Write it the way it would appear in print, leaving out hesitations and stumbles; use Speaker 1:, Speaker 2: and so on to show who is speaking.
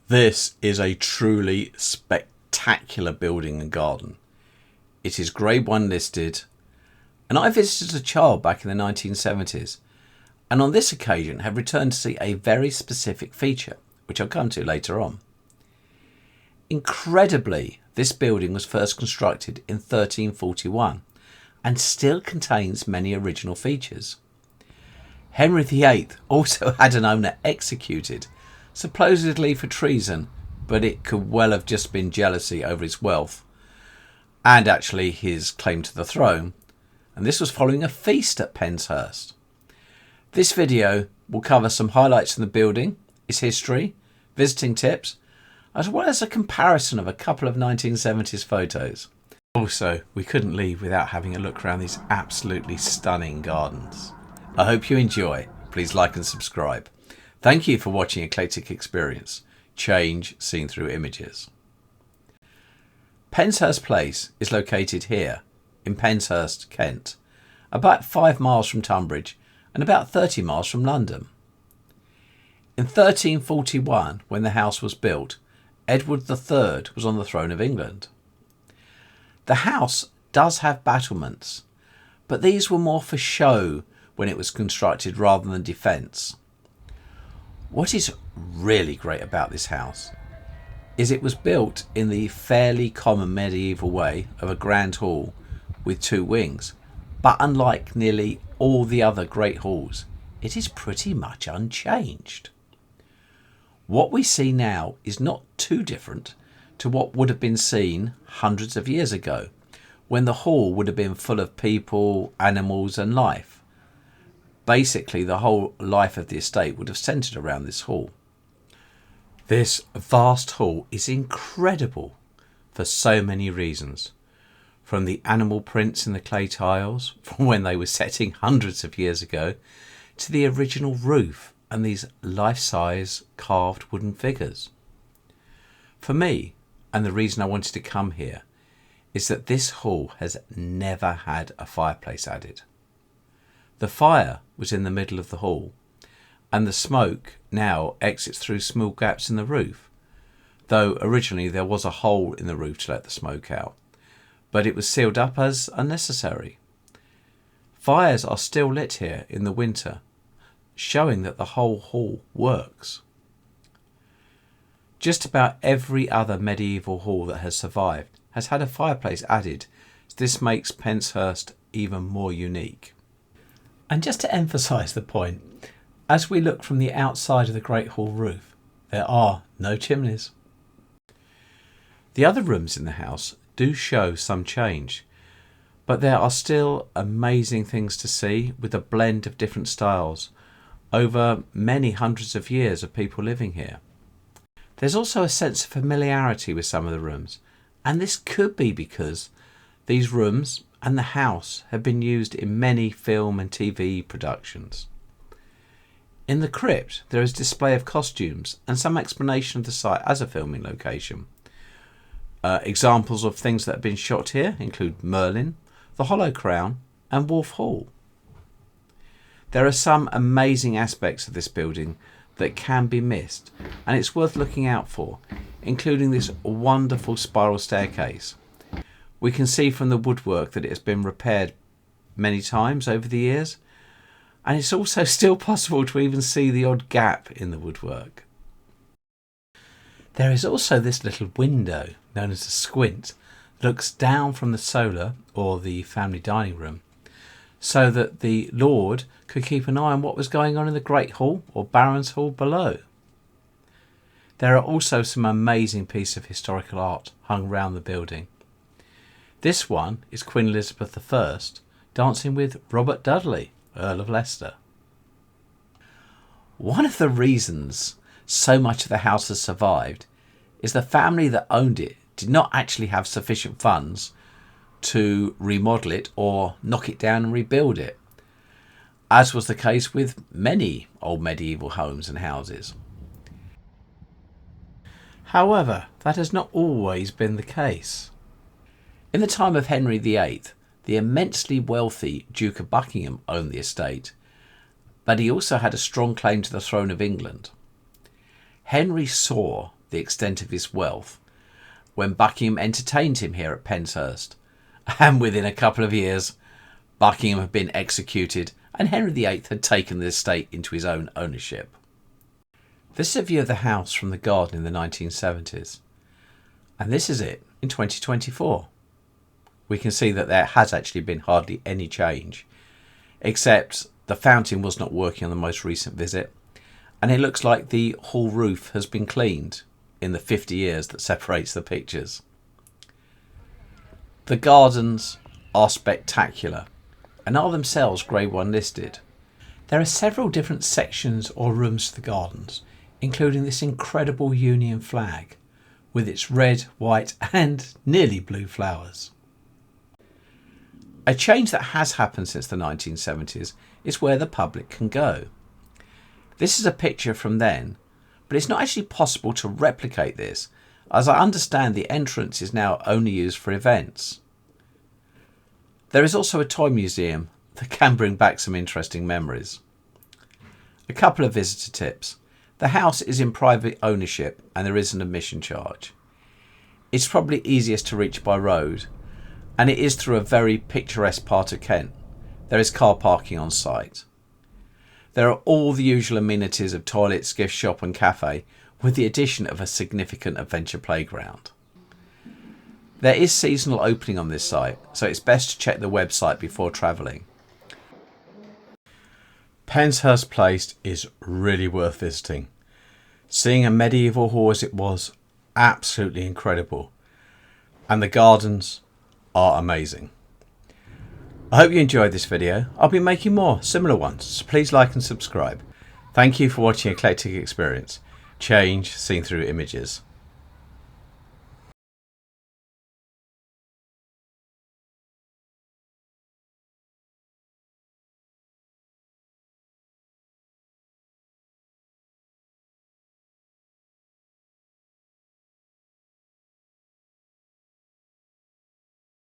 Speaker 1: This is a truly spectacular building and garden. It is Grade 1 listed, and I visited as a child back in the 1970s, and on this occasion have returned to see a very specific feature, which I'll come to later on. Incredibly, this building was first constructed in 1341 and still contains many original features. Henry VIII also had an owner executed, supposedly for treason, but it could well have just been jealousy over his wealth and actually his claim to the throne, and this was following a feast at Penshurst. This video will cover some highlights from the building, its history, visiting tips, as well as a comparison of a couple of 1970s photos. Also, we couldn't leave without having a look around these absolutely stunning gardens. I hope you enjoy. Please like and subscribe. Thank you for watching Eclectic Experience, change seen through images. Penshurst Place is located here in Penshurst, Kent, about 5 miles from Tonbridge and about 30 miles from London. In 1341, when the house was built, Edward III was on the throne of England. The house does have battlements, but these were more for show when it was constructed rather than defence. What is really great about this house is it was built in the fairly common medieval way of a grand hall with 2 wings, but unlike nearly all the other great halls, it is pretty much unchanged. What we see now is not too different to what would have been seen hundreds of years ago, when the hall would have been full of people, animals and life. Basically, the whole life of the estate would have centred around this hall. This vast hall is incredible for so many reasons, from the animal prints in the clay tiles from when they were setting hundreds of years ago, to the original roof and these life-size carved wooden figures. For me, and the reason I wanted to come here, is that this hall has never had a fireplace added. The fire was in the middle of the hall, and the smoke now exits through small gaps in the roof, though originally there was a hole in the roof to let the smoke out, but it was sealed up as unnecessary. Fires are still lit here in the winter, showing that the whole hall works. Just about every other medieval hall that has survived has had a fireplace added, so this makes Penshurst even more unique. And just to emphasise the point, as we look from the outside of the Great Hall roof, there are no chimneys. The other rooms in the house do show some change, but there are still amazing things to see with a blend of different styles over many hundreds of years of people living here. There's also a sense of familiarity with some of the rooms, and this could be because these rooms and the house have been used in many film and TV productions. In the Crypt, there is display of costumes and some explanation of the site as a filming location. Examples of things that have been shot here include Merlin, the Hollow Crown and Wolf Hall. There are some amazing aspects of this building that can be missed, and it's worth looking out for, including this wonderful spiral staircase. We can see from the woodwork that it has been repaired many times over the years, and it's also still possible to even see the odd gap in the woodwork. There is also this little window known as a squint that looks down from the solar or the family dining room, so that the Lord could keep an eye on what was going on in the Great Hall or Baron's Hall below. There are also some amazing pieces of historical art hung around the building. This one is Queen Elizabeth I dancing with Robert Dudley, Earl of Leicester. One of the reasons so much of the house has survived is the family that owned it did not actually have sufficient funds to remodel it or knock it down and rebuild it, as was the case with many old medieval homes and houses. However, that has not always been the case. In the time of Henry VIII, the immensely wealthy Duke of Buckingham owned the estate, but he also had a strong claim to the throne of England. Henry saw the extent of his wealth when Buckingham entertained him here at Penshurst, and within a couple of years Buckingham had been executed and Henry VIII had taken the estate into his own ownership. This is a view of the house from the garden in the 1970s, and this is it in 2024. We can see that there has actually been hardly any change, except the fountain was not working on the most recent visit, and it looks like the hall roof has been cleaned in the 50 years that separates the pictures. The gardens are spectacular and are themselves Grade 1 listed. There are several different sections or rooms to the gardens, including this incredible Union flag with its red, white and nearly blue flowers. A change that has happened since the 1970s is where the public can go. This is a picture from then, but it's not actually possible to replicate this, as I understand the entrance is now only used for events. There is also a toy museum that can bring back some interesting memories. A couple of visitor tips. The house is in private ownership and there is an admission charge. It's probably easiest to reach by road, and it is through a very picturesque part of Kent. There is car parking on site. There are all the usual amenities of toilets, gift shop and cafe, with the addition of a significant adventure playground. There is seasonal opening on this site, so it's best to check the website before travelling. Penshurst Place is really worth visiting. Seeing a medieval hall as it was, absolutely incredible. And the gardens are amazing. I hope you enjoyed this video. I'll be making more similar ones, so please like and subscribe. Thank you for watching Eclectic Experience. Change seen through images.